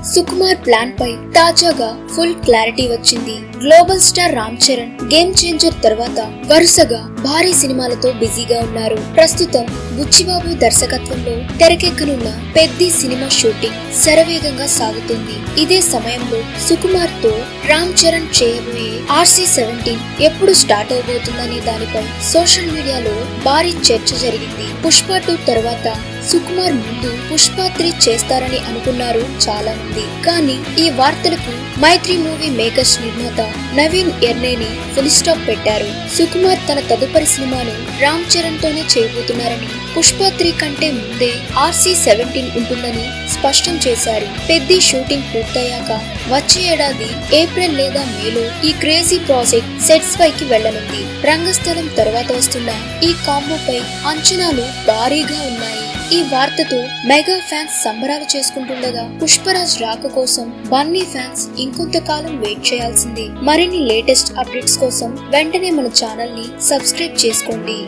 Sukumar plan పై తాజాగా full clarity వచ్చింది. Global star Ram Charan game changer తర్వాత వరుసగా భారీ సినిమాలతో బిజీగా ఉన్నారు. ప్రస్తుతం బుచ్చిబాబు దర్శకత్వంలో తెరకెక్కనున్న పెద్ది సినిమా షూటింగ్ శరవేగంగా సాగుతుంది. ఇదే సమయంలో సుకుమార్ తో రామ్ చరణ్ చేయబోయే RC-17 ఎప్పుడు స్టార్ట్ అవబోతుందనే దానిపై సోషల్ మీడియాలో భారీ చర్చ జరిగింది. పుష్ప 2 తర్వాత సుకుమార్ ముందు పుష్ప 3 చేస్తారని అనుకున్నారు చాలా మంది. కానీ ఈ వార్తలకు మైత్రి మూవీ మేకర్స్ నిర్మాత నవీన్ ఎర్నేని ఫుల్ స్టాప్ పెట్టారు. సుకుమార్ తన తదుపరి సినిమాను రామ్ చరణ్ తోనే చేయబోతున్నారని, పుష్ప 3 కంటే ముందే RC-17 ఉంటుందని స్పష్టం చేశారు. పెద్ది షూటింగ్ పూర్తయ్యాక వచ్చే ఏడాది ఏప్రిల్ లేదా మేలో ఈ క్రేజీ ప్రాజెక్ట్ సెట్స్ పైకి వెళ్లనుంది. రంగస్థలం తర్వాత వస్తున్న ఈ కాంబోపై అంచనాలు భారీగా ఉన్నాయి. ఈ వార్తతో మెగా ఫ్యాన్స్ సంబరాలు చేసుకుంటుండగా పుష్పరాజ్ రాక కోసం బన్నీ ఫ్యాన్స్ ఇంకొంతకాలం వెయిట్ చేయాల్సింది. మరిన్ని లేటెస్ట్ అప్డేట్స్ కోసం వెంటనే మన ఛానల్ ని సబ్స్క్రైబ్ చేసుకోండి.